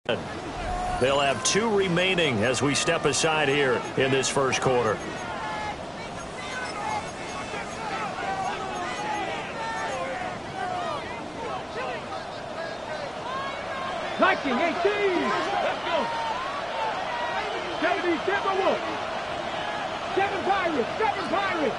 They'll have 2 remaining as we step aside here in this first quarter. Liking 18. Let's go. 77 Wolf. 7 Pirates. 7 Pirates.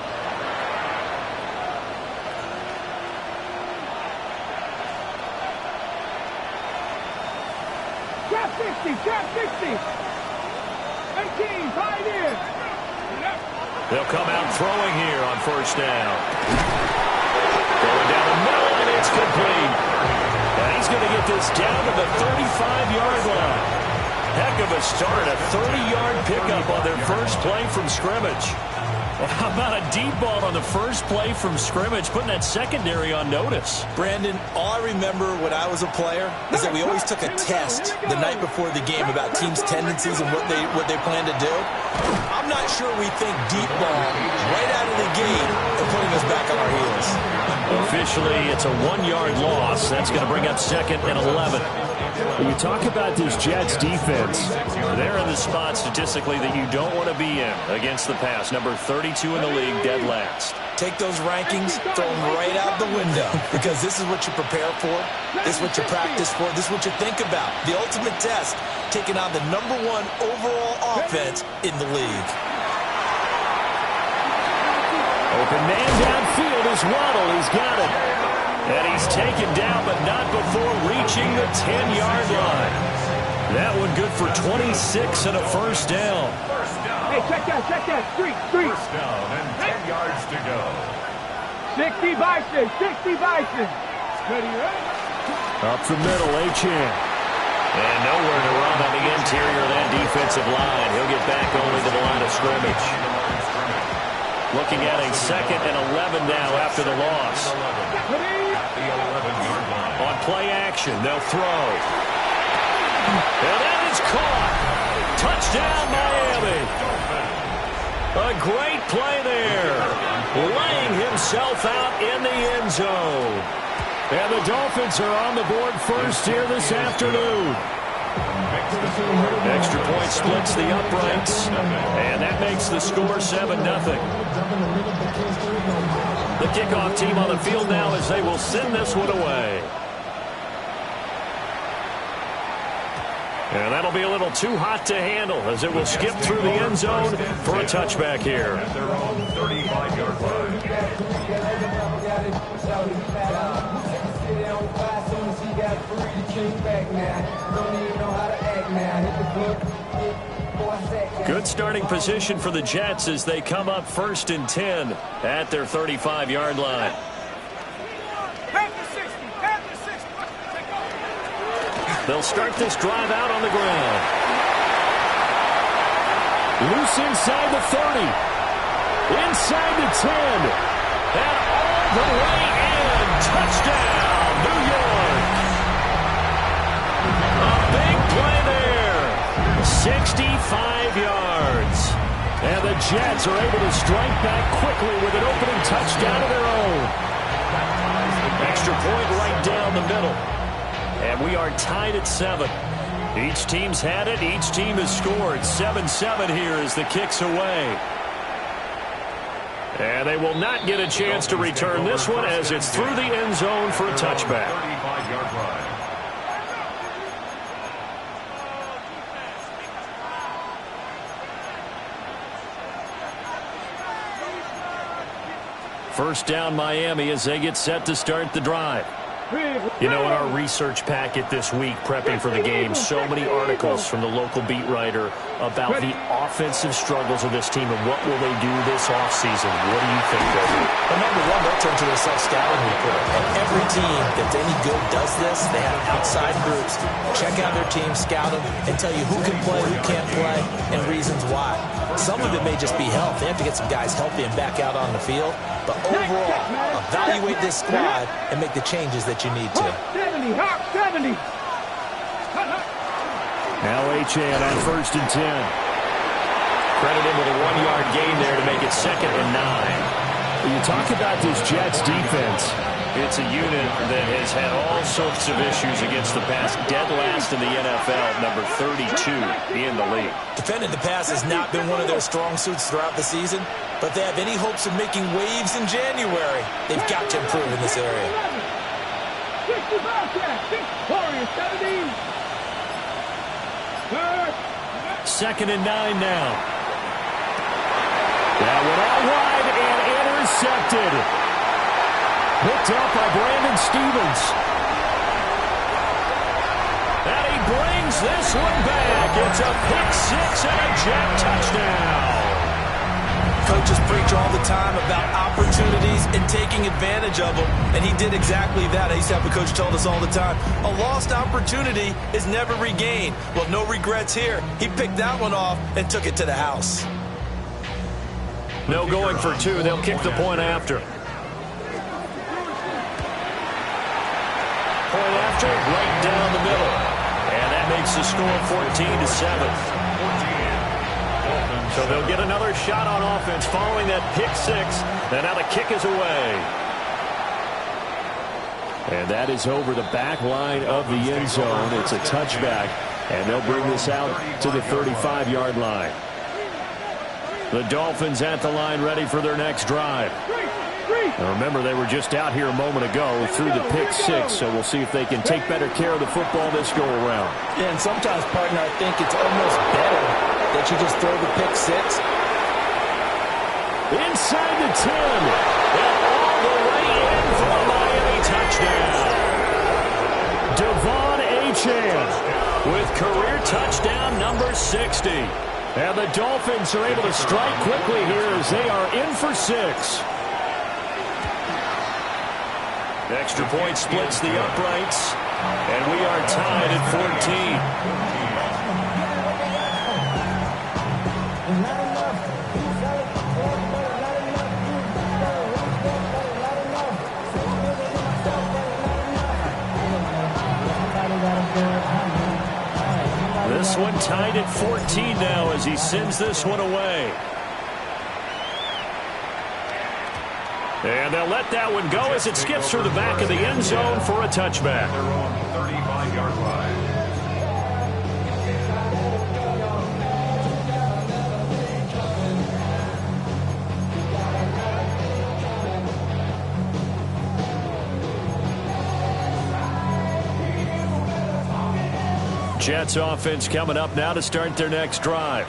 Trap 60. Trap 60. 18. Pioneers. They'll come out throwing here on first down. Going down the middle, and it's complete. And he's going to get this down to the 35-yard line. Heck of a start, a 30-yard pickup on their first play from scrimmage. Well, how about a deep ball on the first play from scrimmage, putting that secondary on notice? Brandon, all I remember when I was a player is that we always took a test the night before the game about teams' tendencies and what they plan to do. I'm not sure we think deep ball right out of the gate and putting us back on our heels. Officially, it's a 1-yard loss. That's going to bring up 2nd and 11. When you talk about this Jets defense, they're in the spot statistically that you don't want to be in against the pass. Number 32 in the league, dead last. Take those rankings, throw them right out the window, because this is what you prepare for, this is what you practice for, this is what you think about. The ultimate test, taking on the #1 overall offense in the league. Open man downfield is Waddle. He's got it. And he's taken down, but not before reaching the 10-yard line. That one good for 26 and a first down. Hey, check that. Street. First down and 10 yards to go. 60 Bison. Steady, right? Up the middle, Achane. And nowhere to run on the interior of that defensive line. He'll get back only to the line of scrimmage. Looking at a 2nd and 11 now after the loss. On play action, they'll throw. And that is caught. Touchdown, Miami. A great play there. Laying himself out in the end zone. And the Dolphins are on the board first here this afternoon. Extra point splits the uprights, and that makes the score 7-0. The kickoff team on the field now as they will send this one away. And that'll be a little too hot to handle as it will skip through the end zone for a touchback here. At their own 35-yard line. Good starting position for the Jets as they come up 1st and 10 at their 35-yard line. They'll start this drive out on the ground. Loose inside the 30. Inside the 10. And all the way in. Touchdown, New York. A big play there. 65 yards. And the Jets are able to strike back quickly with an opening touchdown of their own. Extra point right down the middle. And we are tied at 7. Each team's had it. Each team has scored. 7-7 here as the kick's away. And they will not get a chance to return this one as it's through the end zone for a touchback. 35-yard line. First down Miami as they get set to start the drive. You know, in our research packet this week, prepping for the game, so many articles from the local beat writer about the offensive struggles of this team and what will they do this offseason. What do you think, Dolphin? Well, #1, they'll turn to their self-scouting report. And every team that's any good does this. They have outside groups. Check out their team, scout them, and tell you who can play, who can't play, and reasons why. Some of it may just be health. They have to get some guys healthy and back out on the field. But overall, evaluate this squad and make the changes that you need to. 70, Hawk 70. Now Achane on 1st and 10. Credit him with a 1-yard gain there to make it 2nd and 9. You talk about this Jets defense. It's a unit that has had all sorts of issues against the pass. Dead last in the NFL, number 32 in the league. Defending the pass has not been one of their strong suits throughout the season, but they have any hopes of making waves in January. They've got to improve in this area. 2nd and 9 now. That went out wide and intercepted. Picked up by Brandon Stevens. And he brings this one back. It's a pick six and a Jet touchdown. Coaches preach all the time about opportunities and taking advantage of them, and he did exactly that. I used to have a coach told us all the time, a lost opportunity is never regained. Well, no regrets here. He picked that one off and took it to the house. No going for two. They'll kick the point after. Point after, right down the middle. And that makes the score 14-7. So they'll get another shot on offense following that pick six. And now the kick is away. And that is over the back line of the end zone. It's a touchback. And they'll bring this out to the 35-yard line. The Dolphins at the line ready for their next drive. Now remember, they were just out here a moment ago through the pick six, so we'll see if they can take better care of the football this go-around. Yeah, and sometimes, partner, I think it's almost better that you just throw the pick six. Inside the 10. And all the way in for a Miami touchdown. Devon Achane With career touchdown number 60. And the Dolphins are able to strike quickly here as they are in for 6. Extra point splits the uprights. And we are tied at 14. This one tied at 14 now as he sends this one away. And they'll let that one go as it skips through the back of the end zone for a touchback. Their own 35-yard line. Jets offense coming up now to start their next drive.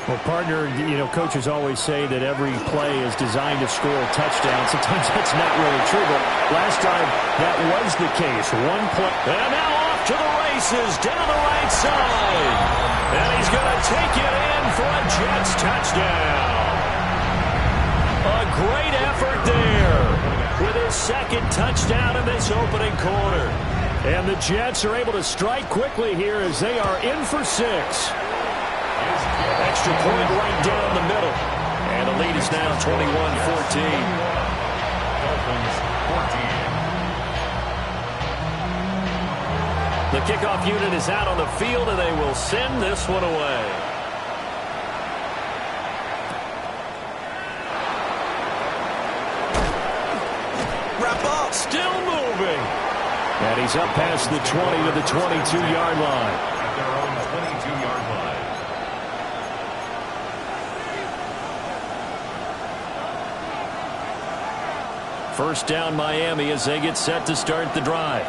Well, partner, you know, coaches always say that every play is designed to score a touchdown. Sometimes that's not really true, but last time that was the case. One play. And now off to the races down the right side. And he's going to take it in for a Jets touchdown. A great effort there with his second touchdown in this opening quarter. And the Jets are able to strike quickly here as they are in for 6. Extra point right down the middle. And the lead is now 21-14. Dolphins 14. The kickoff unit is out on the field, and they will send this one away. Wrap up. Still moving. And he's up past the 20 to the 22-yard line. At their own 22-yard line. First down Miami as they get set to start the drive.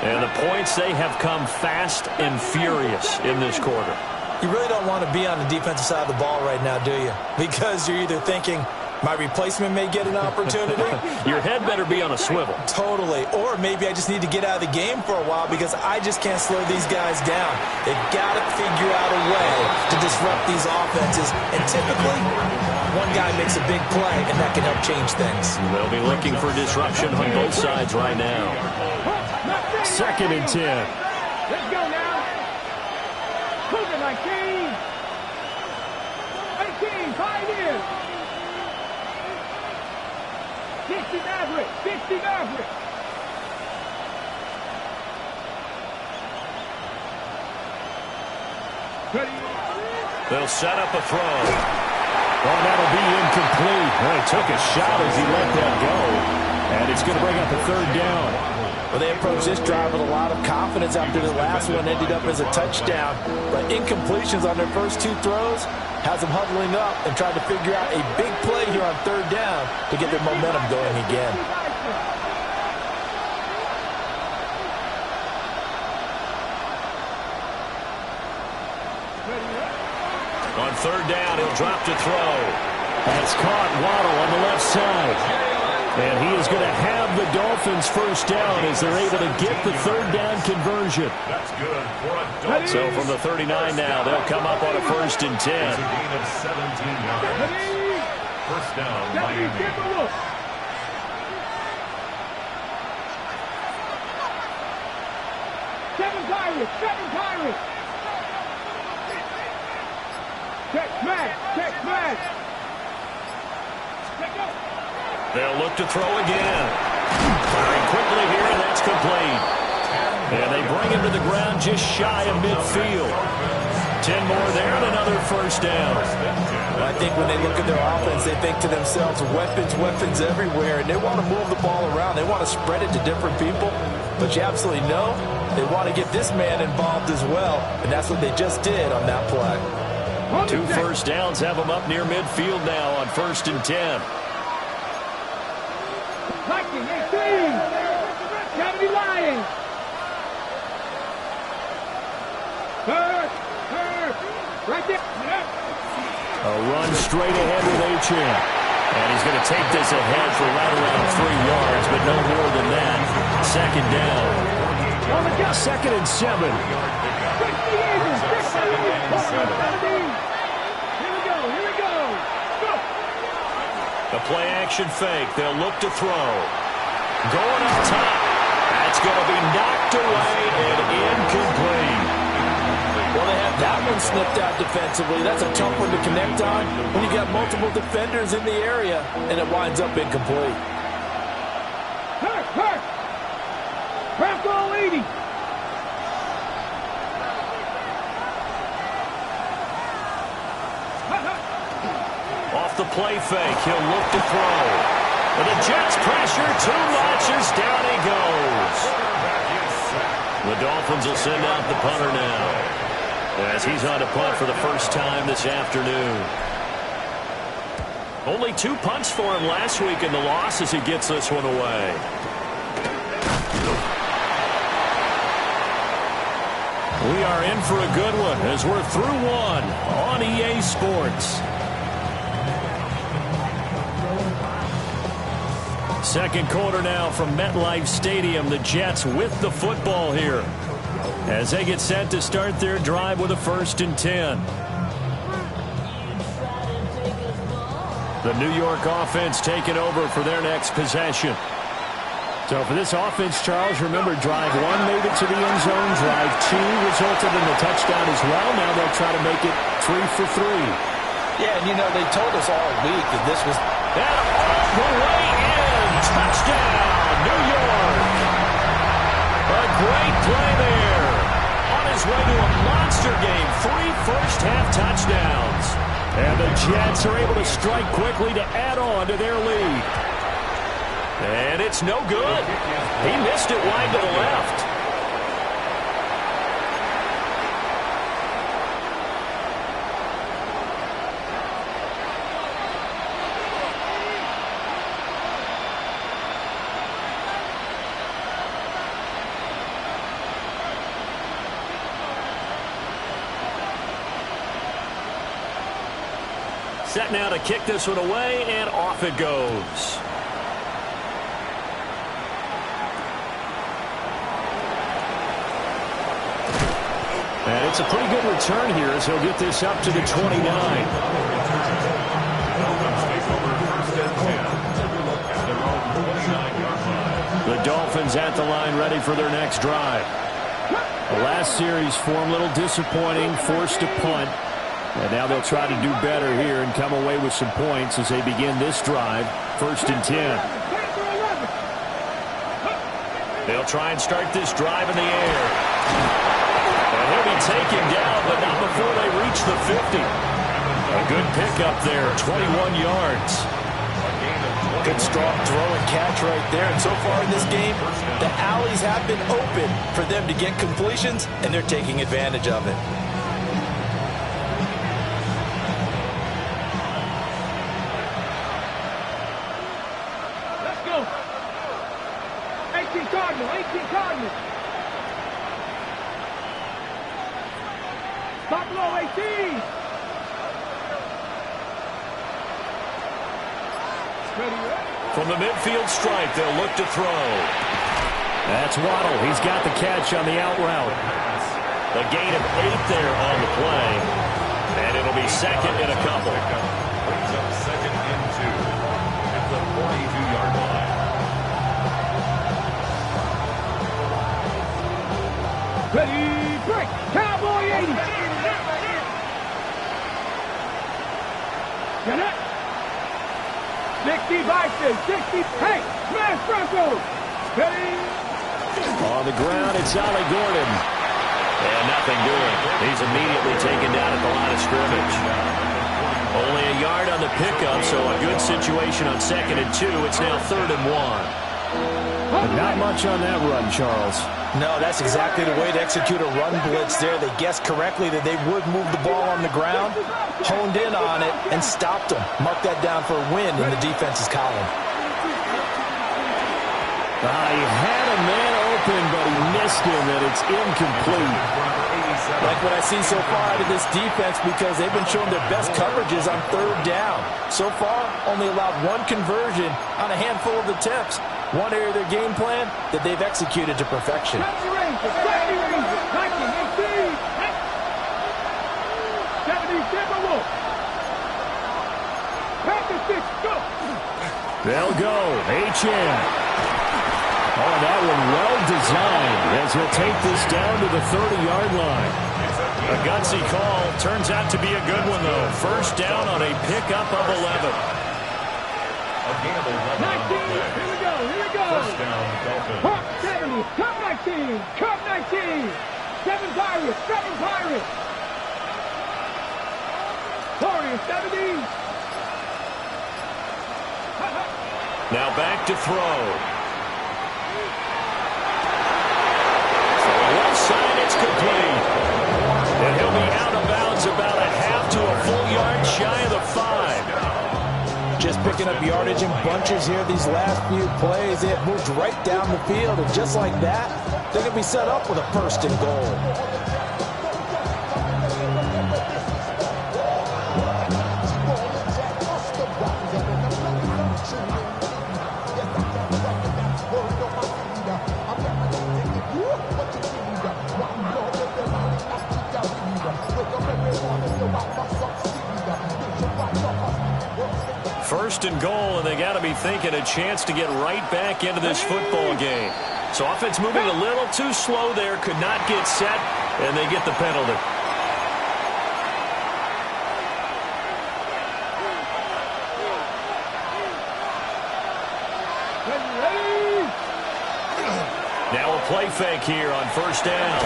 And the points, they have come fast and furious in this quarter. You really don't want to be on the defensive side of the ball right now, do you? Because you're either thinking, my replacement may get an opportunity. Your head better be on a swivel. Totally. Or maybe I just need to get out of the game for a while because I just can't slow these guys down. They've got to figure out a way to disrupt these offenses. And typically, one guy makes a big play, and that can help change things. They'll be looking for disruption on both sides right now. 2nd and 10. Let's go now. Move it like team. 18, 5 in. 60 Maverick, 60 Maverick. They'll set up a throw. Oh, that'll be incomplete. Well, he took a shot as he let that go. And it's going to bring up a third down. Well, they approached this drive with a lot of confidence after the last one ended up as a touchdown. But incompletions on their first two throws has them huddling up and trying to figure out a big play here on third down to get their momentum going again. On third down, he'll drop to throw. That's caught Waddle on the left side. And he is going to have the Dolphins first down as they're able to get the third down conversion. That's good for a Dolphin. So from the 39 now, they'll come up on a 1st and 10. It's a gain of 17 yards. First down, Miami. Seven Pirates. Check smash. They'll look to throw again. Firing quickly here, and that's complete. And they bring him to the ground just shy of midfield. 10 more there and another first down. I think when they look at their offense, they think to themselves, weapons everywhere, and they want to move the ball around. They want to spread it to different people. But you absolutely know they want to get this man involved as well, and that's what they just did on that play. 2 first downs have them up near midfield now on 1st and 10. Viking 18. 70 Lions. Hurt. Right there. A run straight ahead with Achane. And he's going to take this ahead for right around 3 yards, but no more than that. Second down. 2nd and 7. Here we go. Go. The play action fake. They'll look to throw. Going up top. That's going to be knocked away and incomplete. Well, they have that one snipped out defensively. That's a tough one to connect on when you got multiple defenders in the area, and it winds up incomplete. Hurt. Bronco 80. Off the play fake, he'll look to throw. But the Jets pressure, too much as down he goes. The Dolphins will send out the punter now, as he's on to punt for the first time this afternoon. Only 2 punts for him last week in the loss as he gets this one away. We are in for a good one as we're through one on EA Sports. Second quarter now from MetLife Stadium. The Jets with the football here as they get set to start their drive with a 1st and 10. The New York offense taking over for their next possession. So for this offense, Charles, remember drive 1 made it to the end zone. Drive 2 resulted in the touchdown as well. Now they'll try to make it 3 for 3. Yeah, and you know, they told us all week that this was... And all the way in. Touchdown, New York. A great play there. On his way to a monster game. 3 first-half touchdowns. And the Jets are able to strike quickly to add on to their lead. And it's no good. He missed it wide to the left. Set now to kick this one away, and off it goes. And it's a pretty good return here as he'll get this up to the 29. The Dolphins at the line ready for their next drive. The last series form a little disappointing, forced to punt. And now they'll try to do better here and come away with some points as they begin this drive. 1st and 10. They'll try and start this drive in the air. And he'll be taken down, but not before they reach the 50. A good pickup there, 21 yards. Good strong throw and catch right there. And so far in this game, the alleys have been open for them to get completions, and they're taking advantage of it. Let's go. 18 Cardinals, 18 Cardinals. Stop low, 18. From the midfield stripe, they'll look to throw. That's Waddle. He's got the catch on the out route. A gain of 8 there on the play. And it'll be second and a couple. Brings up second and 2 at the 42-yard line. Ready, break. Cowboy 80. Get it. 60 Bison, 60. Hey, smash Broncos. Ready. On the ground, it's Ollie Gordon. And nothing doing. He's immediately taken down at the line of scrimmage. Only a yard on the pickup, so a good situation on second and 2. It's now third and 1. But not much on that run, Charles. No, that's exactly the way to execute a run blitz there. They guessed correctly that they would move the ball on the ground, honed in on it, and stopped them. Mark that down for a win in the defense's column. He had a man open, but he missed him, and it's incomplete. Like what I see so far out of this defense, because they've been showing their best coverages on third down. So far, only allowed one conversion on a handful of attempts. One area of their game plan that they've executed to perfection. They'll go. H.N. Oh, that one well designed as he'll take this down to the 30-yard line. A gutsy call. Turns out to be a good one, though. First down on a pickup of 11. A gain of 11 on the play. Here we go, here we go. First down, Dolphin. Cup 70, Cup 19, Cup 19. 7 Pirates, 7 Pirates. Warriors 70. Now back to throw. Left side, it's complete. And he'll be out of bounds about a half to a full yard shy of the 5. Just picking up yardage in bunches here these last few plays. They have moved right down the field, and just like that, they're going to be set up with a first and goal. First and goal, and they got to be thinking a chance to get right back into this football game. So offense moving a little too slow there, could not get set, and they get the penalty. Now a play fake here on first down.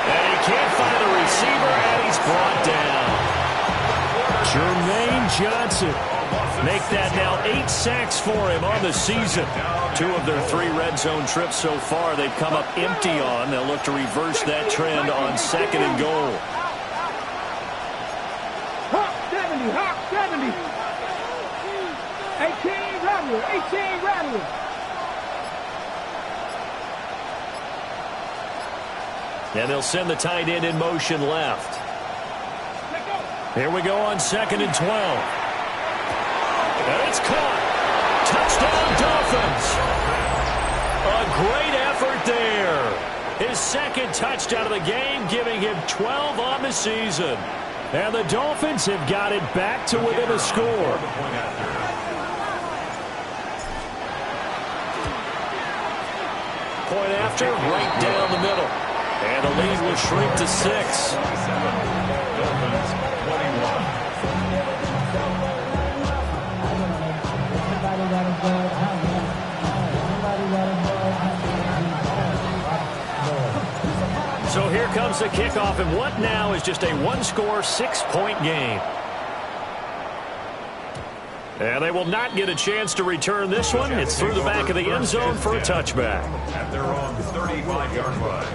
And he can't find the receiver, and he's brought down. Jermaine Johnson. Make that now 8 sacks for him on the season. 2 of their 3 red zone trips so far they've come up empty on. They'll look to reverse that trend on second and goal. Hawk 70, Hawk 70. 18 Rattler, 18 Rattler. And they'll send the tight end in motion left. Here we go on second and 12. And it's caught. Touchdown, Dolphins. A great effort there. His second touchdown of the game, giving him 12 on the season. And the Dolphins have got it back to within a score. Point after, right down the middle. And the lead will shrink to 6. Dolphins 21. So here comes the kickoff, and what now is just a one-score, 6-point game. And they will not get a chance to return this one. It's through the back of the end zone for a touchback. At their own 35-yard line.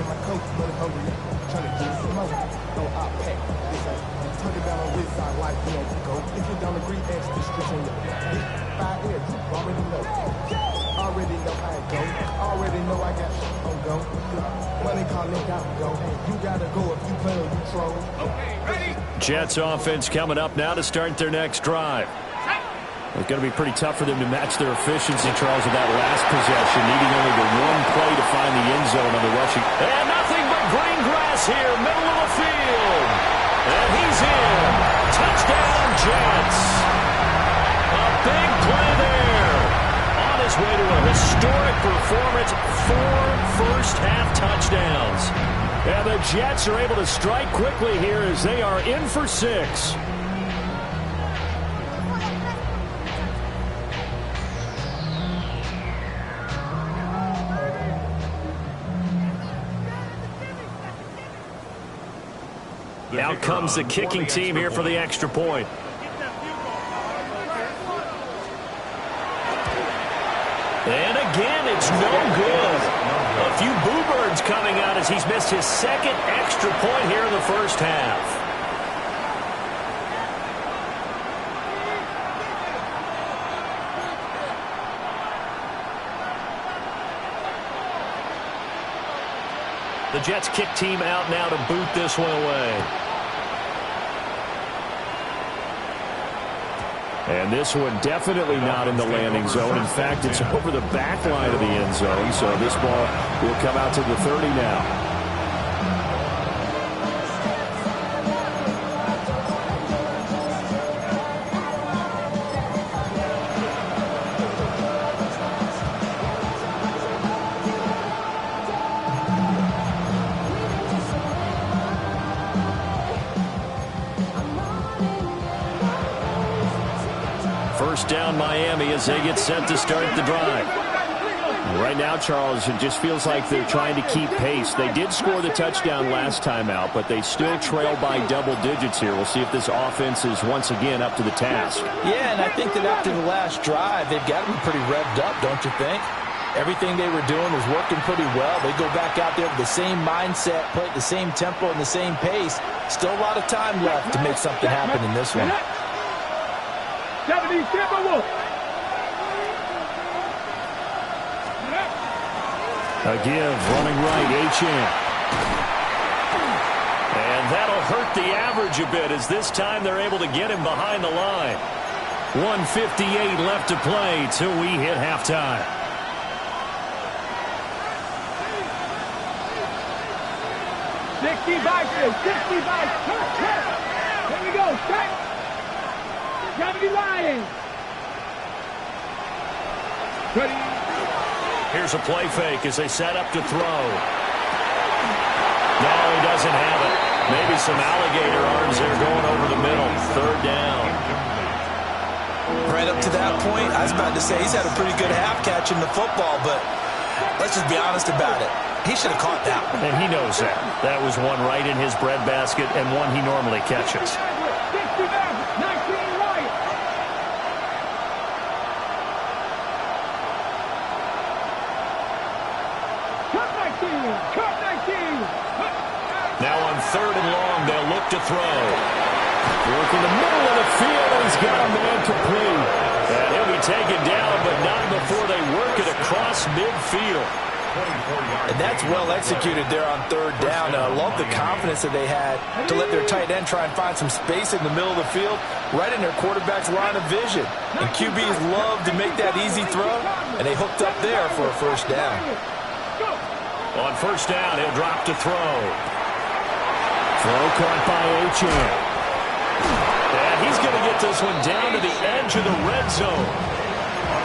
Jets offense coming up now to start their next drive. It's going to be pretty tough for them to match their efficiency, Charles, with that last possession, needing only the one play to find the end zone on the rushing. And nothing but green grass here, middle of the field. And he's in. Touchdown, Jets. A big play there. On his way to a historic performance, 4 first-half touchdowns. And the Jets are able to strike quickly here as they are in for 6. Out comes the kicking team here for the extra point. And again, it's no good. A few boo birds coming out as he's missed his second extra point here in the first half. The Jets kick team out now to boot this one away. And this one definitely not in the landing zone. In fact, it's over the back line of the end zone. So this ball will come out to the 30 now. First down, Miami, as they get set to start the drive. Right now, Charles, it just feels like they're trying to keep pace. They did score the touchdown last time out, but they still trail by double digits here. We'll see if this offense is once again up to the task. Yeah, and I think that after the last drive, they've got to be pretty revved up, don't you think? Everything they were doing was working pretty well. They go back out there with the same mindset, play at the same tempo and the same pace. Still a lot of time left to make something happen in this one. 70, A give, running right, Achane. And that'll hurt the average a bit as this time they're able to get him behind the line. 1:58 left to play till we hit halftime. Here we go, set. 70 Lions. Ready. Here's a play fake as they set up to throw. No, he doesn't have it. Maybe some alligator arms there going over the middle. Third down. Right up to that point, I was about to say he's had a pretty good half catching the football, but let's just be honest about it. He should have caught that one. And he knows that. That was one right in his breadbasket and one he normally catches. 19 right. Cut 19. Now on third and long, they'll look to throw. Work in the middle of the field, and he's got a man complete. And he'll be taken down, but not before they work it across midfield. And that's well executed there on third down. I love the confidence that they had to let their tight end try and find some space in the middle of the field, right in their quarterback's line of vision. And QBs love to make that easy throw, and they hooked up there for a first down. On first down, he'll drop to throw. Throw caught by Achane. And he's going to get this one down to the edge of the red zone.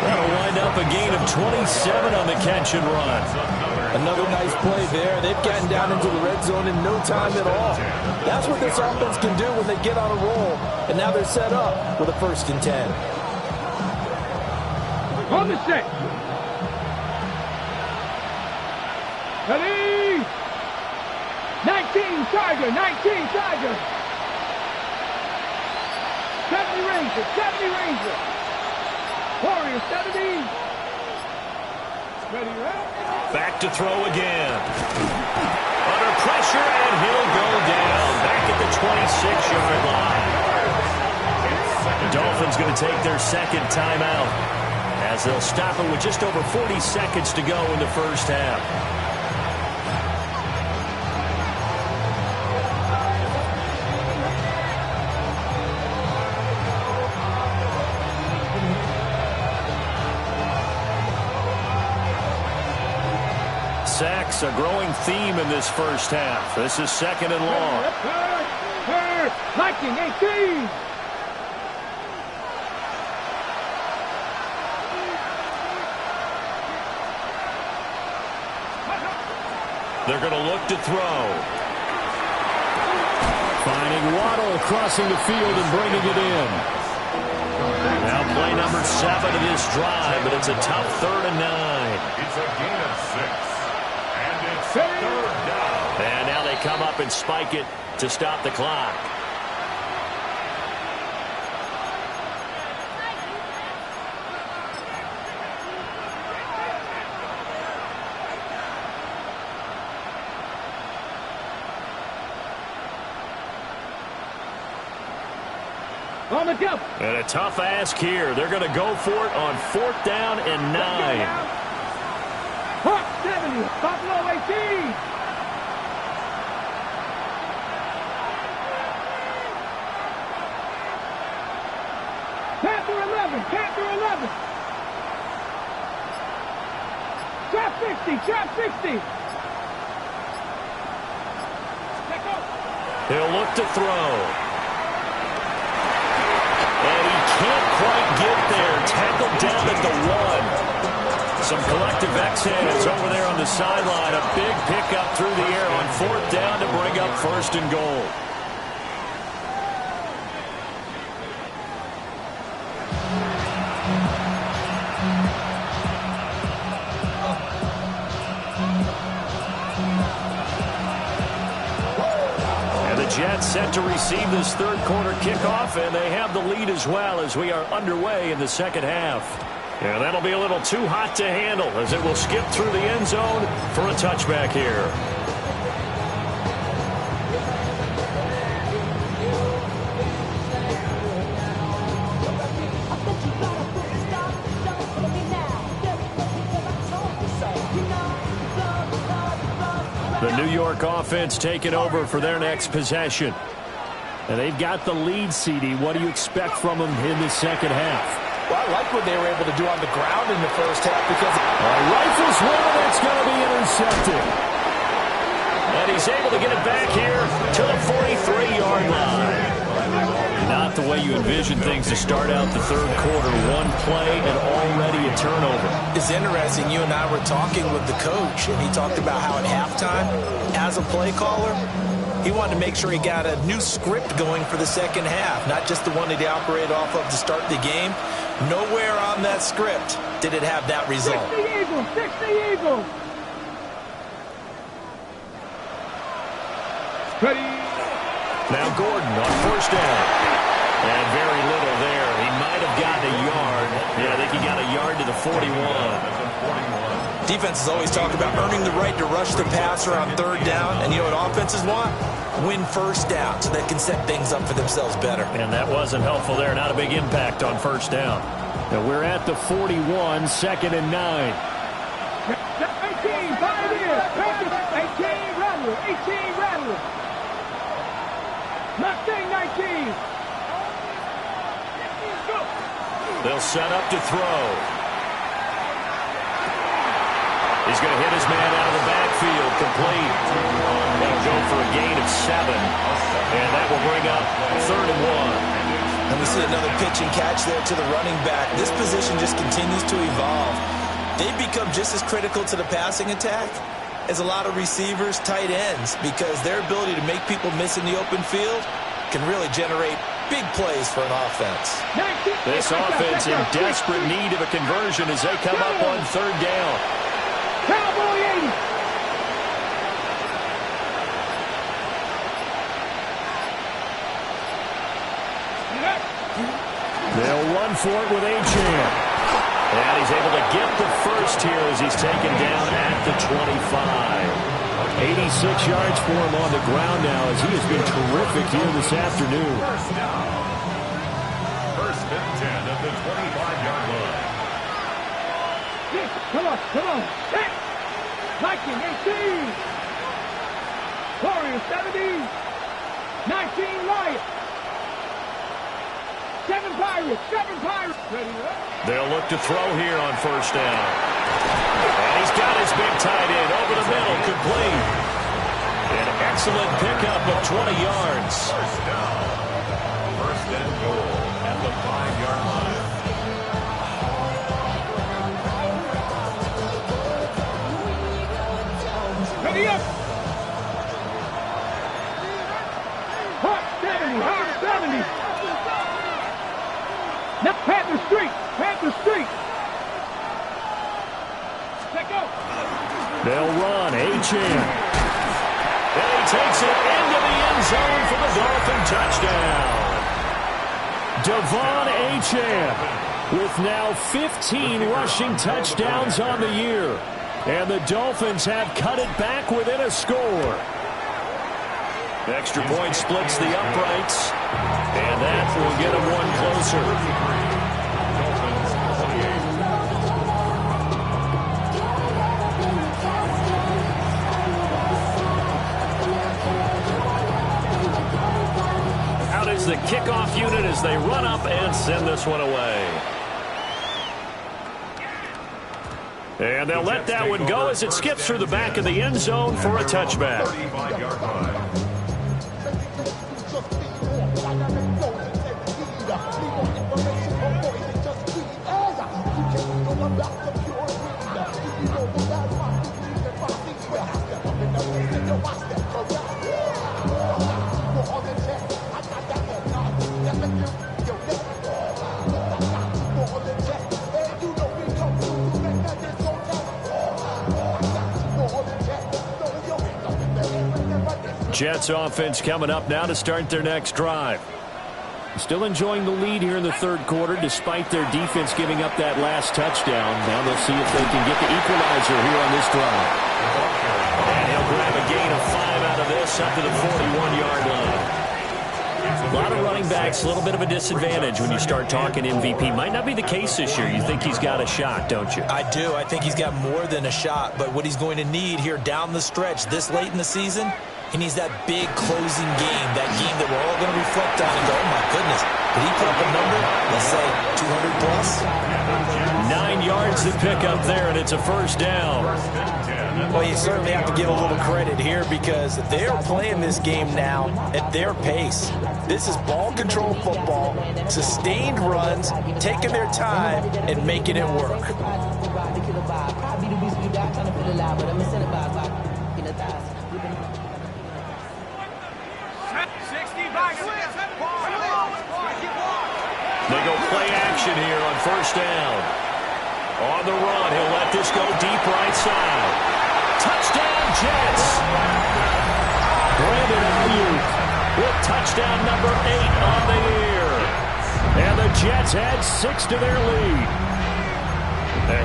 That'll wind up a gain of 27 on the catch and run. Another nice play there. They've gotten down into the red zone in no time at all. That's what this offense can do when they get on a roll. And now they're set up with a 1st and 10. On the set. Ready? 19 Charger. 70 Ranger. Warriors 70. Ready, right? Back to throw again. Under pressure, and he'll go down. Back at the 26-yard line. The Dolphins going to take their second timeout as they'll stop it with just over 40 seconds to go in the first half. Sacks, a growing theme in this first half. This is second and long. Viking 18. They're going to look to throw. Finding Waddle crossing the field and bringing it in. Now play number 7 of this drive, but it's a tough 3rd and 9. It's a gain of 6. And it's 3rd down. And now they come up and spike it to stop the clock. On the jump. And a tough ask here. They're going to go for it on 4th down and 9. Hawk 70. Buffalo 18. Panther 11. Panther 11. Trap 60. Trap 60. He'll look to throw. And he can't quite get there. Tackled down at the 1. Some collective X-hands over there on the sideline. A big pickup through the air on 4th down to bring up 1st and goal. Jets set to receive this 3rd quarter kickoff, and they have the lead as well as we are underway in the second half. And that'll be a little too hot to handle as it will skip through the end zone for a touchback here. The New York offense taking over for their next possession. And they've got the lead, CD. What do you expect from them in the second half? Well, I like what they were able to do on the ground in the first half because rifles one, it's going to be intercepted. And he's able to get it back here to the 43-yard line. Not the way you envision things to start out the 3rd quarter. One play and already a turnover. It's interesting. You and I were talking with the coach, and he talked about how at halftime, as a play caller, he wanted to make sure he got a new script going for the second half, not just the one that he operated off of to start the game. Nowhere on that script did it have that result. 60 Eagles, 60 Eagles. Ready. Now Gordon on 1st down. And very little there. He might have gotten a yard. Yeah, I think he got a yard to the 41. Defenses always talk about earning the right to rush the passer on 3rd down. And you know what offenses want? Win 1st down so they can set things up for themselves better. And that wasn't helpful there. Not a big impact on 1st down. And we're at the 41, 2nd and 9. 18, Pioneer. 18, Rattler. 18, Rattler. Mustang 19. They'll set up to throw. He's going to hit his man out of the backfield, complete. That'll go for a gain of 7. And that will bring up 3rd and 1. And we see another pitch and catch there to the running back. This position just continues to evolve. They've become just as critical to the passing attack as a lot of receivers, tight ends, because their ability to make people miss in the open field can really generate big plays for an offense. This offense in desperate need of a conversion as they come up on 3rd down. Cowboy 80. They'll run for it with Achane. And he's able to get the first here as he's taken down at the 25. 86 yards for him on the ground now as he has been terrific here this afternoon. First down. First and 10 at the 25-yard line. Come on, come on. Hit. Viking 18. Warriors 70. 19 Lions. 7 Pirates. 7 Pirates. Ready up. They'll look to throw here on first down. And he's got his big tight end over the middle, complete. An excellent pickup of 20 yards. First down. First and goal at the 5-yard line. Ready up. Hot 70. Hot 70. Now Panther Street. Panther Street. Check out. They'll run. Achane. And he takes it into the end zone for the Dolphin touchdown. Devon Achane with now 15 rushing touchdowns on the year. And the Dolphins have cut it back within a score. Extra point splits the uprights. And that will get them one closer. The kickoff unit as they run up and send this one away. And they'll let that one go as it skips through the back of the end zone for a touchback. 35-yard line. Jets offense coming up now to start their next drive. Still enjoying the lead here in the third quarter despite their defense giving up that last touchdown. Now they'll see if they can get the equalizer here on this drive. And he'll grab a gain of 5 out of this up to the 41-yard line. A lot of running backs, a little bit of a disadvantage when you start talking MVP. Might not be the case this year. You think he's got a shot, don't you? I do. I think he's got more than a shot. But what he's going to need here down the stretch this late in the season, he needs that big closing game, that game that we're all going to reflect on and go, oh, my goodness, did he put up a number, let's say, 200 plus? 9 yards to pick up there, and it's a first down. Well, you certainly have to give a little credit here because they're playing this game now at their pace. This is ball control football, sustained runs, taking their time, and making it work. They go play action here on first down. On the run, he'll let this go deep right side. Touchdown, Jets! Brandon Ayuk with touchdown number 8 on the year. And the Jets add 6 to their lead.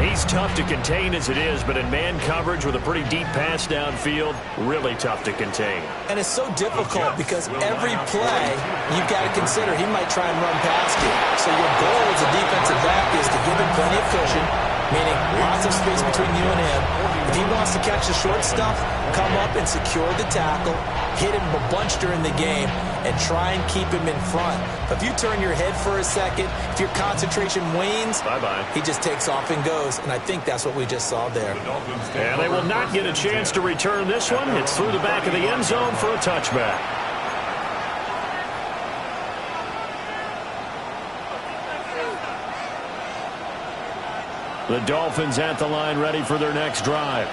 He's tough to contain as it is, but in man coverage with a pretty deep pass downfield, really tough to contain. And it's so difficult because every play you've got to consider he might try and run past you. So your goal as a defensive back is to give him plenty of cushion, meaning lots of space between you and him. If he wants to catch the short stuff, come up and secure the tackle, hit him a bunch during the game, and try and keep him in front. But if you turn your head for a second, if your concentration wanes, bye-bye, he just takes off and goes. And I think that's what we just saw there. And they will not get a chance to return this one. It's through the back of the end zone for a touchback. The Dolphins at the line ready for their next drive.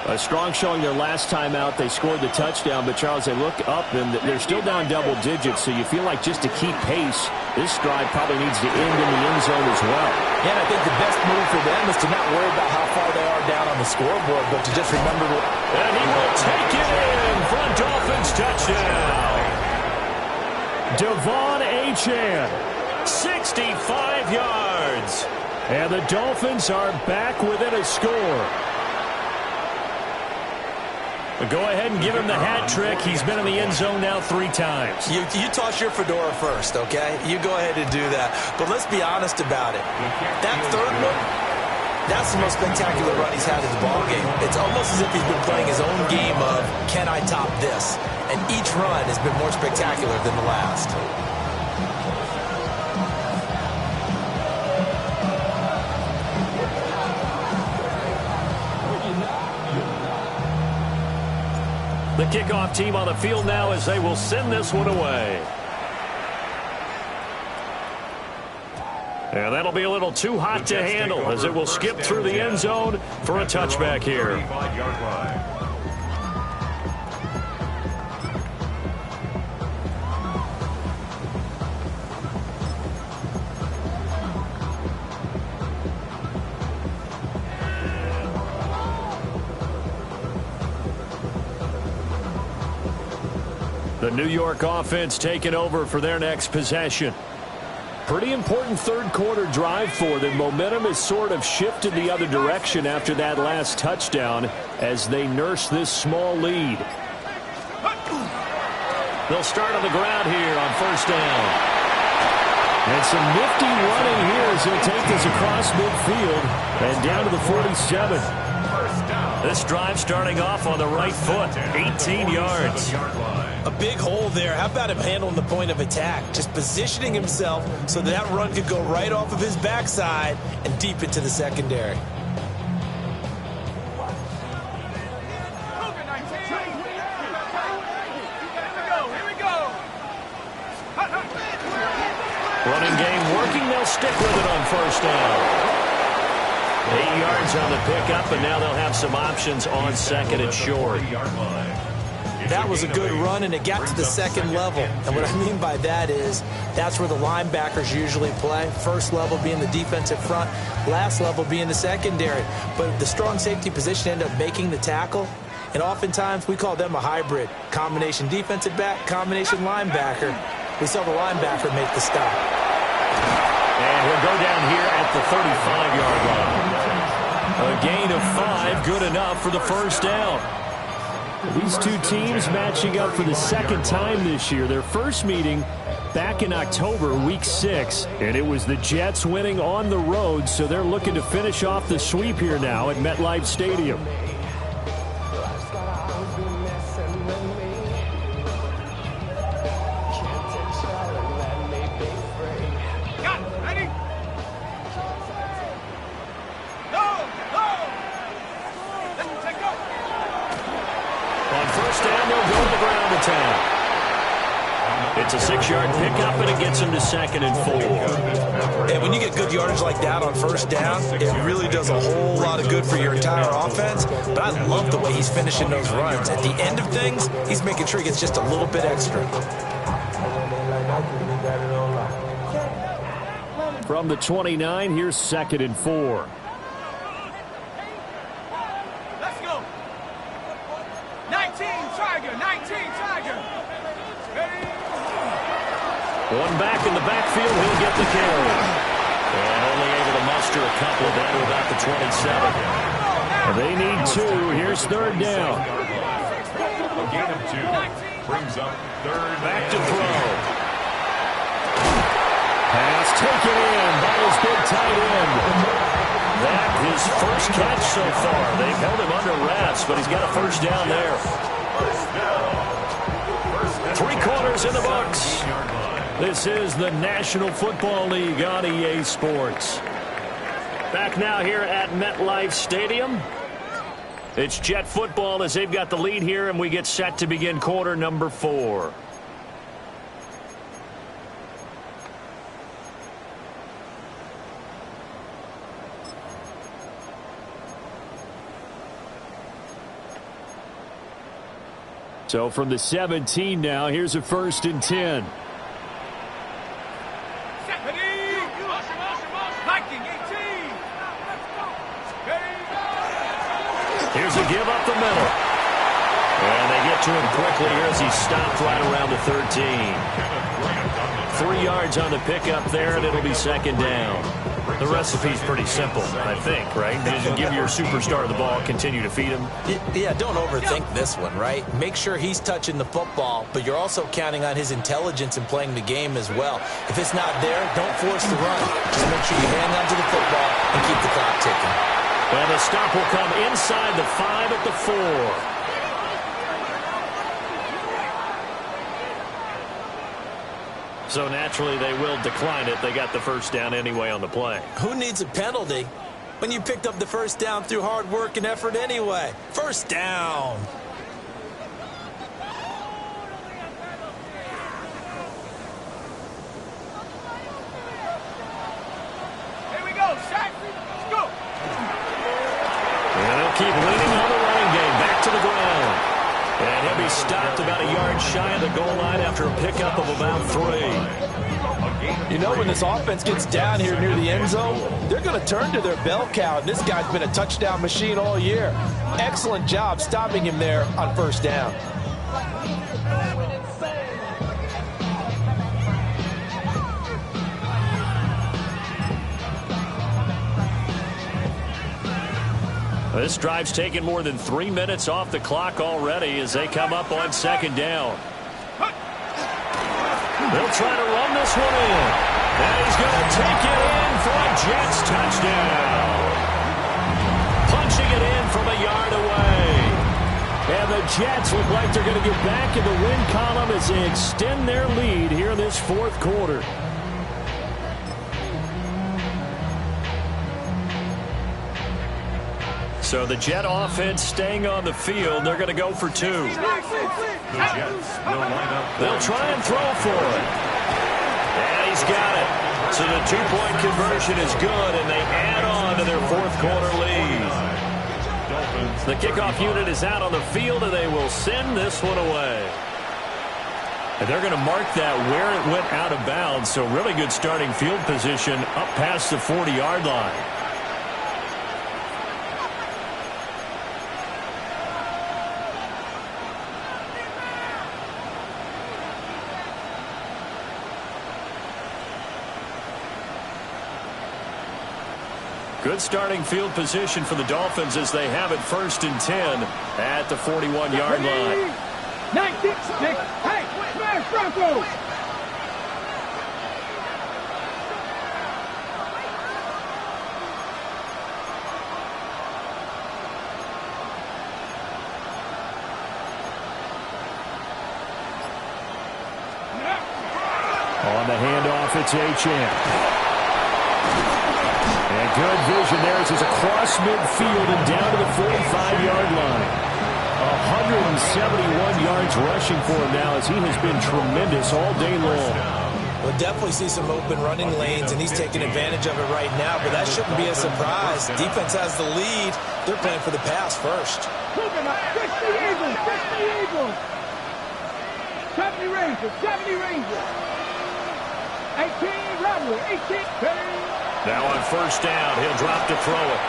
A strong showing their last time out. They scored the touchdown, but Charles, they look up and they're still down double digits, so you feel like just to keep pace, this drive probably needs to end in the end zone as well. Yeah, and I think the best move for them is to not worry about how far they are down on the scoreboard, but to just remember what... And he will take it in for a Dolphins touchdown. Devon Achane, 65 yards. And the Dolphins are back within a score. But go ahead and give him the hat trick. He's been in the end zone now 3 times. You toss your fedora first, okay? You go ahead and do that. But let's be honest about it. That third one, that's the most spectacular run he's had in the ballgame. It's almost as if he's been playing his own game of, can I top this? And each run has been more spectacular than the last. The kickoff team on the field now as they will send this one away. And that'll be a little too hot to handle as it will skip through the end zone for a touchback here. The New York offense taking over for their next possession. Pretty important third quarter drive for them. Momentum has sort of shifted the other direction after that last touchdown as they nurse this small lead. They'll start on the ground here on first down. And some nifty running here as he'll take this across midfield and down to the 47. This drive starting off on the right foot, 18 yards. A big hole there. How about him handling the point of attack? Just positioning himself so that run could go right off of his backside and deep into the secondary. Running game working. They'll stick with it on first down. 8 yards on the pickup, and now they'll have some options on second and short. That was a good run, and it got to the second level. And what I mean by that is that's where the linebackers usually play. First level being the defensive front, last level being the secondary. But the strong safety position ended up making the tackle, and oftentimes we call them a hybrid. Combination defensive back, combination linebacker. We saw the linebacker make the stop. And he'll go down here at the 35-yard line. A gain of 5, good enough for the first down. These two teams matching up for the second time this year. Their first meeting back in October, week 6, and it was the Jets winning on the road, so they're looking to finish off the sweep here now at MetLife Stadium. It's a 6-yard pickup, and it gets him to second and 4. And when you get good yardage like that on first down, it really does a whole lot of good for your entire offense. But I love the way he's finishing those runs. At the end of things, he's making sure he gets just a little bit extra. From the 29, here's second and 4. Let's go. 19 Tiger, 19 Tiger. One back in the backfield, he'll get the carry. And only able to muster a couple down to about the 27. And they need 2. Here's third down. A gain of 2 brings up third. Back to throw. Pass taken in by his big tight end. That his first catch so far. They've held him under wraps, but he's got a first down there. 3 quarters in the books. This is the National Football League on EA Sports. Back now here at MetLife Stadium. It's Jet football as they've got the lead here, and we get set to begin quarter number 4. So from the 17 now, here's a 1st and 10. Here's a give up the middle. And they get to him quickly here as he's stopped right around the 13. 3 yards on the pickup there, and it'll be second down. The recipe's pretty simple, I think, right? Just give your superstar the ball, continue to feed him. Yeah, don't overthink this one, right? Make sure he's touching the football, but you're also counting on his intelligence in playing the game as well. If it's not there, don't force the run. Just make sure you hang on to the football and keep the clock ticking. And the stop will come inside the 5 at the 4. So naturally, they will decline it. They got the first down anyway on the play. Who needs a penalty when you picked up the first down through hard work and effort anyway? First down. Here we go, Shaq. Let's go. And they'll keep leaning on the running game. Back to the ground. And he'll be stopped about a yard shy of the goal line after a pickup of about 3. You know, when this offense gets down here near the end zone, they're going to turn to their bell cow. And this guy's been a touchdown machine all year. Excellent job stopping him there on first down. This drive's taken more than 3 minutes off the clock already as they come up on second down. They'll try to run this one in. And he's going to take it in for a Jets touchdown. Punching it in from a yard away. And the Jets look like they're going to get back in the win column as they extend their lead here in this fourth quarter. So the Jet offense staying on the field. They're going to go for 2. The Jets will line up. They'll try and throw for it. And he's got it. So the 2-point conversion is good, and they add on to their fourth quarter lead. The kickoff unit is out on the field, and they will send this one away. And they're going to mark that where it went out of bounds. So really good starting field position up past the 40-yard line. Good starting field position for the Dolphins as they have it 1st and 10 at the 41-yard line. 96. Hey, smash Bronco. On the handoff, it's Achane. And good vision there as he's across midfield and down to the 45-yard line. 171 yards rushing for him now as he has been tremendous all day long. We'll definitely see some open running lanes, and he's taking advantage of it right now, but that shouldn't be a surprise. Defense has the lead. They're playing for the pass first. Moving up. 60 Eagles. 60 Eagles. 70 Rangers. 70 Rangers. 18 Rebel. 18. Now on first down, he'll drop to throw it.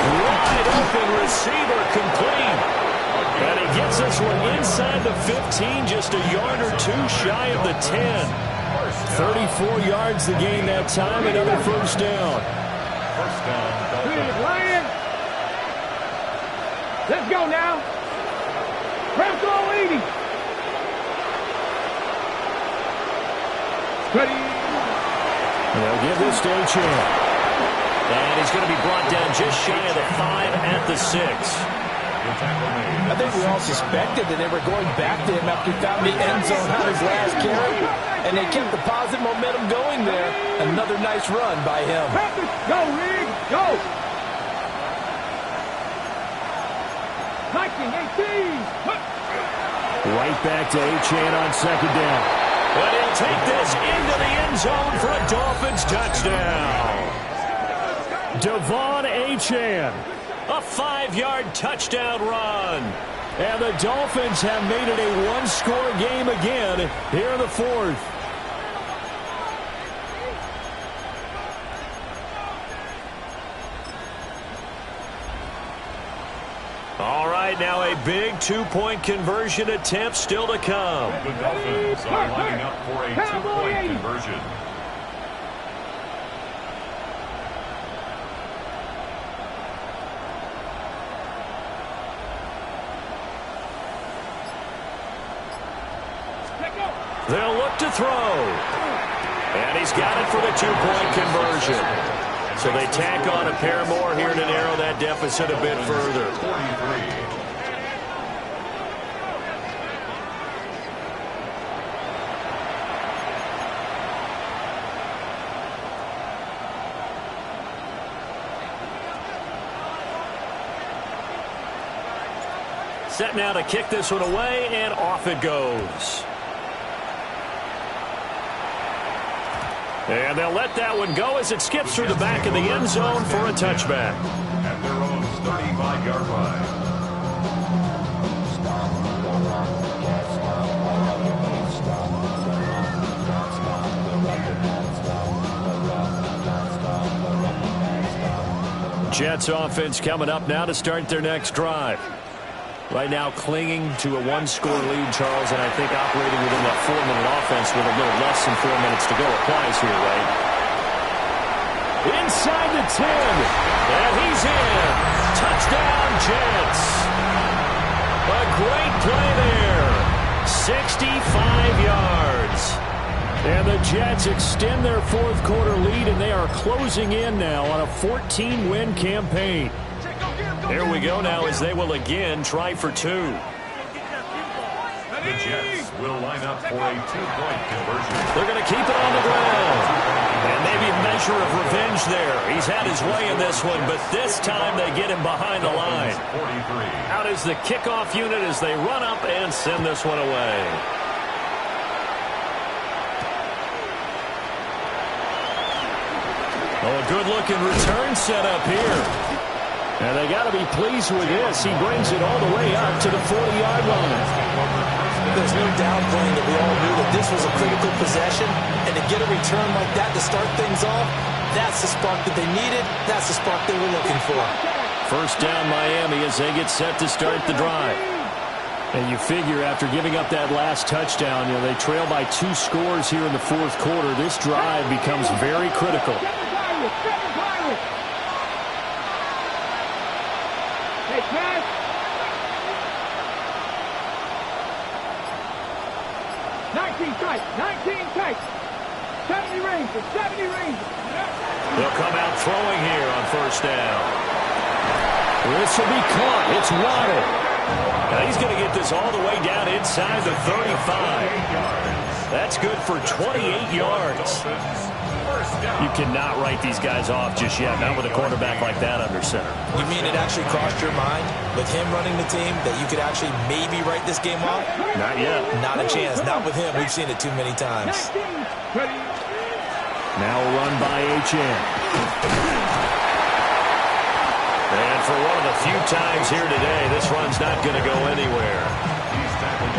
Wide open receiver complete. And he gets this one inside the 15, just a yard or 2 shy of the 10. 34 yards the gain that time, another first down. First down, Dolphins. Lion. Let's go now. Bronco 80. Ready. They'll give this to Achane. And he's going to be brought down just shy of the 5 at the 6. I think we all suspected that they were going back to him after he found the end zone on his last carry, and they kept the positive momentum going there. Another nice run by him. Go, Reed. Go. 19, 18. Right back to Achane on second down. But he'll take this into the end zone for a Dolphins touchdown. Devon Achane, a 5-yard touchdown run. And the Dolphins have made it a one-score game again here in the fourth. All right, right, now a big two-point conversion attempt still to come. The Dolphins are lining up for a two-point conversion. They'll look to throw. And he's got it for the two-point conversion. So they tack on a pair more here to narrow that deficit a bit further. 43. Set now to kick this one away, and off it goes. And they'll let that one go as it skips through the back of the end zone for a touchback. At their own 35-yard line. Jets offense coming up now to start their next drive. Right now clinging to a one-score lead, Charles, and I think operating within that 4-minute offense with a little less than 4 minutes to go applies here, right? Inside the 10, and he's in. Touchdown, Jets. A great play there. 65 yards. And the Jets extend their fourth-quarter lead, and they are closing in now on a 14-win campaign. There we go now as they will again try for two. The Jets will line up for a two-point conversion. They're going to keep it on the ground. And maybe a measure of revenge there. He's had his way in this one, but this time they get him behind the line. 43. Out is the kickoff unit as they run up and send this one away. Oh, a good-looking return set up here. And they got to be pleased with this. He brings it all the way up to the 40-yard line. There's no doubt, Blaine, that we all knew that this was a critical possession. And to get a return like that to start things off, that's the spark that they needed. That's the spark they were looking for. First down, Miami, as they get set to start the drive. And you figure after giving up that last touchdown, they trail by 2 scores here in the fourth quarter. This drive becomes very critical. Hey, pass. Tight, 19 tight. 70 Rangers, 70 Rangers. They'll come out throwing here on first down. This will be caught. It's Waddle. Now he's going to get this all the way down inside the 35. That's good for 28 yards. You cannot write these guys off just yet, not with a quarterback like that under center. You mean it actually crossed your mind with him running the team that you could actually maybe write this game off? Not yet. Not a chance. Not with him. We've seen it too many times. Now a run by H.N. And for one of the few times here today, this run's not going to go anywhere.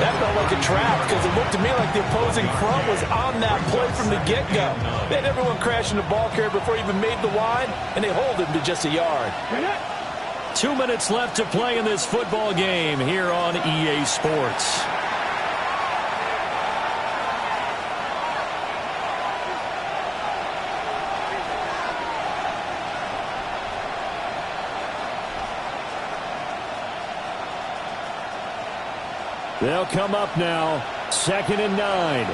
That felt like a trap because it looked to me like the opposing front was on that play from the get-go. They had everyone crashing the ball carrier before he even made the line, and they hold him to just a yard. 2 minutes left to play in this football game here on EA Sports. They'll come up now, 2nd and 9.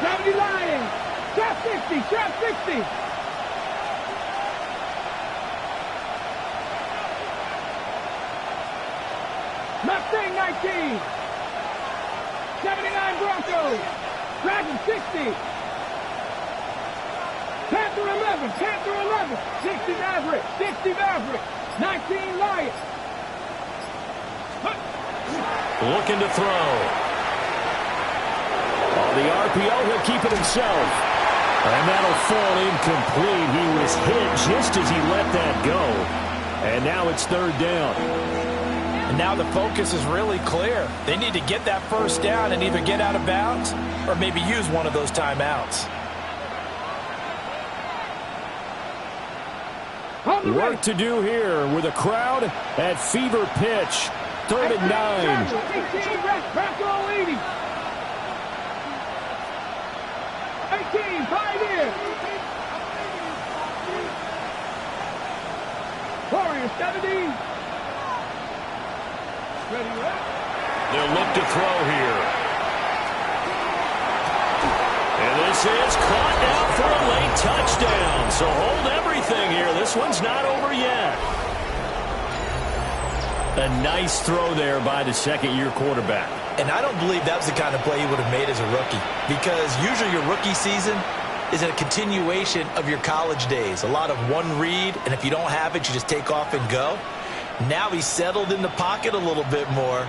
70 Lions, trap 60, trap 60. Mustang 19. 79 Broncos, Dragon 60. Panther 11, Panther 11. 60 Maverick, 60 Maverick. 19 Lions. Looking to throw. On the RPO, he'll keep it himself. And that'll fall incomplete. He was hit just as he let that go. And now it's 3rd down. And now the focus is really clear. They need to get that first down and either get out of bounds or maybe use one of those timeouts. Work to do here with a crowd at fever pitch. 3rd and 9. 18, back all 80. 18, Pioneer. Warriors, 70. Ready, right? They'll look to throw here. And this is caught down for a late touchdown. So hold everything here. This one's not over yet. A nice throw there by the second-year quarterback. And I don't believe that was the kind of play he would have made as a rookie, because usually your rookie season is a continuation of your college days. A lot of one read, and if you don't have it, you just take off and go. Now he's settled in the pocket a little bit more,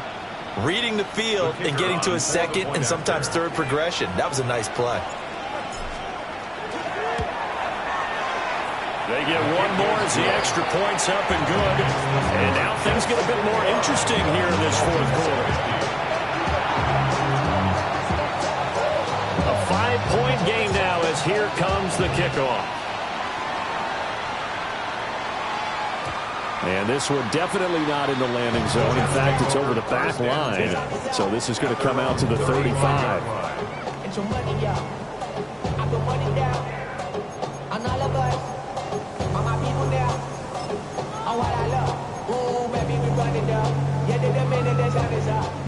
reading the field and getting to his second and sometimes third progression. That was a nice play. They get one more as the extra point's up and good. And now things get a bit more interesting here in this fourth quarter. A 5-point game now as here comes the kickoff. And this one definitely not in the landing zone. In fact, it's over the back line. So this is going to come out to the 35.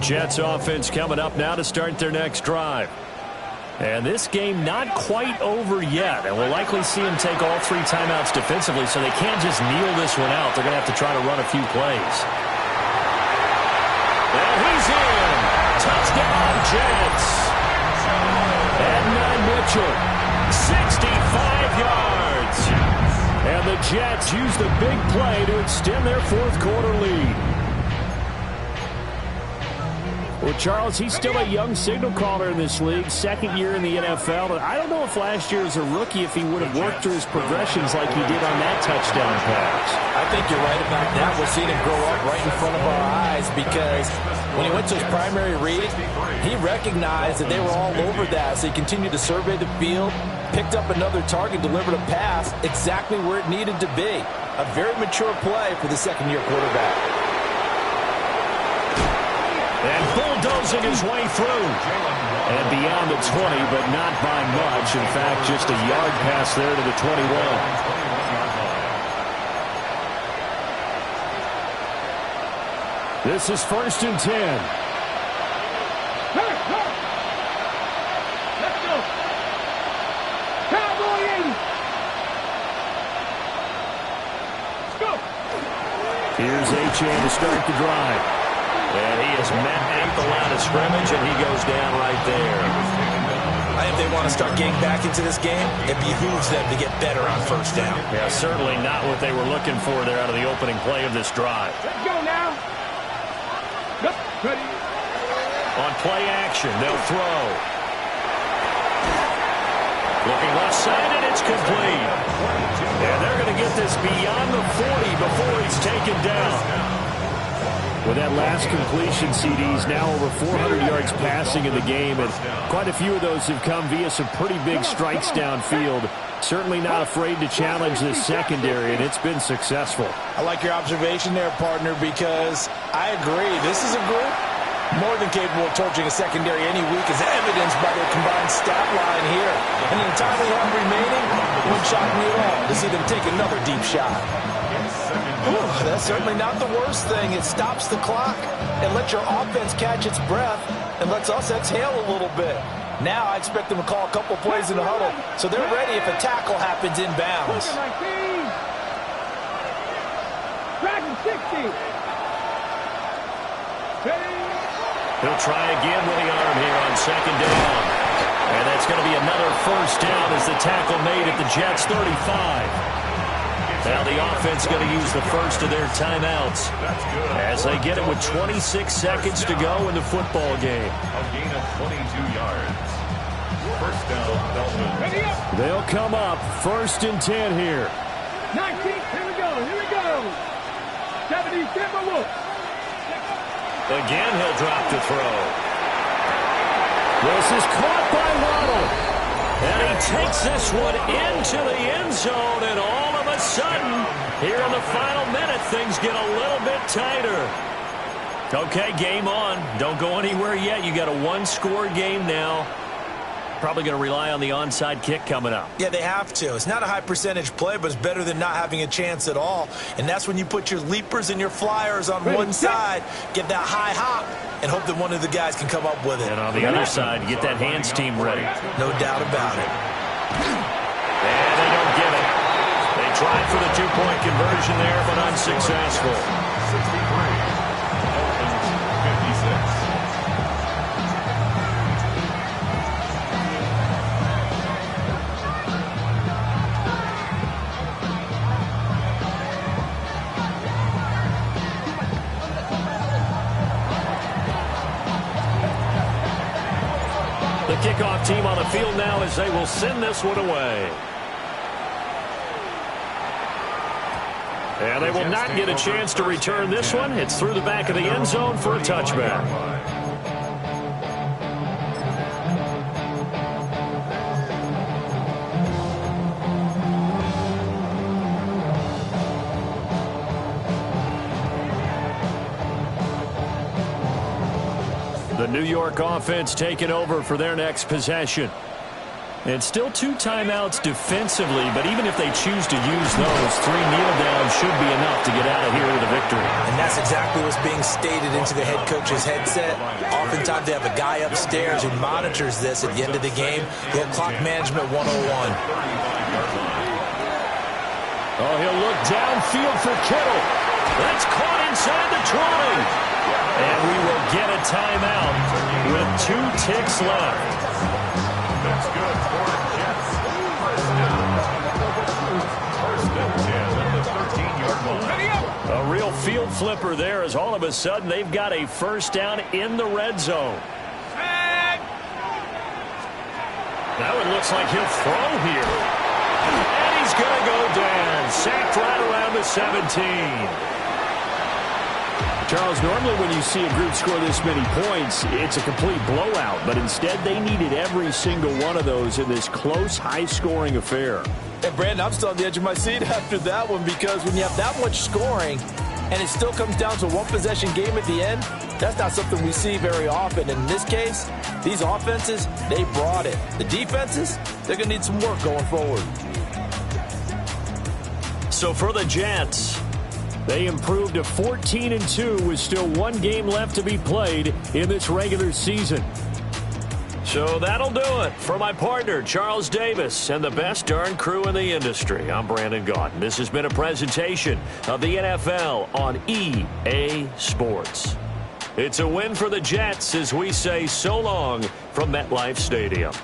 Jets offense coming up now to start their next drive. And this game not quite over yet. And we'll likely see them take all 3 timeouts defensively, so they can't just kneel this one out. They're going to have to try to run a few plays. And he's in. Touchdown, Jets. Adnan Mitchell, 65 yards. And the Jets use the big play to extend their fourth quarter lead. Well, Charles, he's still a young signal caller in this league, second year in the NFL. But I don't know if last year as a rookie, if he would have worked through his progressions like he did on that touchdown pass. I think you're right about that. We're seeing him grow up right in front of our eyes, because when he went to his primary read, he recognized that they were all over that. So he continued to survey the field, picked up another target, delivered a pass exactly where it needed to be. A very mature play for the second-year quarterback. And bulldozing his way through. And beyond the 20, but not by much. In fact, just a yard pass there to the 21. This is 1st and 10. Let's go. Cowboy 80. Let's go. Here's Achane to start the drive. And he is met at the line of scrimmage, and he goes down right there. I think they want to start getting back into this game. It behooves them to get better on first down. Yeah, certainly not what they were looking for there out of the opening play of this drive. Let's go now. Yep, ready. On play action, they'll throw. Looking left side, and it's complete. And they're going to get this beyond the 40 before he's taken down. With that last completion, CD's now over 400 yards passing in the game, and quite a few of those have come via some pretty big strikes downfield. Certainly not afraid to challenge this secondary, and it's been successful. I like your observation there, partner, because I agree. This is a group more than capable of torching a secondary any week, as evidenced by their combined stat line here. And in the time we have remaining, it wouldn't shock me at all to see them take another deep shot. Ooh, that's certainly not the worst thing. It stops the clock and lets your offense catch its breath and lets us exhale a little bit. Now I expect them to call a couple plays in the huddle, so they're ready if a tackle happens inbounds. Dragon 60. He'll try again with the arm here on second down. And that's going to be another first down as the tackle made at the Jets' 35. Now the offense going to use the first of their timeouts as they get it with 26 seconds to go in the football game. A gain of 22 yards. First down, Dolphin. They'll come up 1st and 10 here. 19, here we go, here we go. 70, Timberwolves. Again, he'll drop to throw. This is caught by Waddle. And he takes this one into the end zone, and all of a sudden, here in the final minute, things get a little bit tighter. Okay, game on. Don't go anywhere yet. You got a one-score game now. Probably going to rely on the onside kick coming up. Yeah, they have to. It's not a high percentage play, but it's better than not having a chance at all. And that's when you put your leapers and your flyers on one side, get that high hop, and hope that one of the guys can come up with it. And on the other side, get that hands team ready. No doubt about it. And they don't get it. They tried for the two-point conversion there, but unsuccessful. 63. Dolphins, 56. The kickoff team on the field now as they will send this one away. And they will not get a chance to return this one. It's through the back of the end zone for a touchback. The New York offense taking over for their next possession. And still 2 timeouts defensively, but even if they choose to use those, 3 kneel downs should be enough to get out of here with a victory. And that's exactly what's being stated into the head coach's headset. Oftentimes they have a guy upstairs who monitors this at the end of the game. Little clock management 101. Oh, he'll look downfield for Kittle. That's caught inside the 20. And we will get a timeout with 2 ticks left. That's good for the Jets. First and 10 at the 13-yard line. A real field flipper there as all of a sudden they've got a first down in the red zone. That one looks like he'll throw here. And he's going to go down. Sacked right around the 17. Charles, normally when you see a group score this many points, it's a complete blowout. But instead, they needed every single one of those in this close, high-scoring affair. And, Brandon, I'm still on the edge of my seat after that one because when you have that much scoring and it still comes down to a one-possession game at the end, that's not something we see very often. And in this case, these offenses, they brought it. The defenses, they're going to need some work going forward. So for the Jets, they improved to 14-2 with still 1 game left to be played in this regular season. So that'll do it for my partner, Charles Davis, and the best darn crew in the industry. I'm Brandon Gaudin. This has been a presentation of the NFL on EA Sports. It's a win for the Jets as we say so long from MetLife Stadium.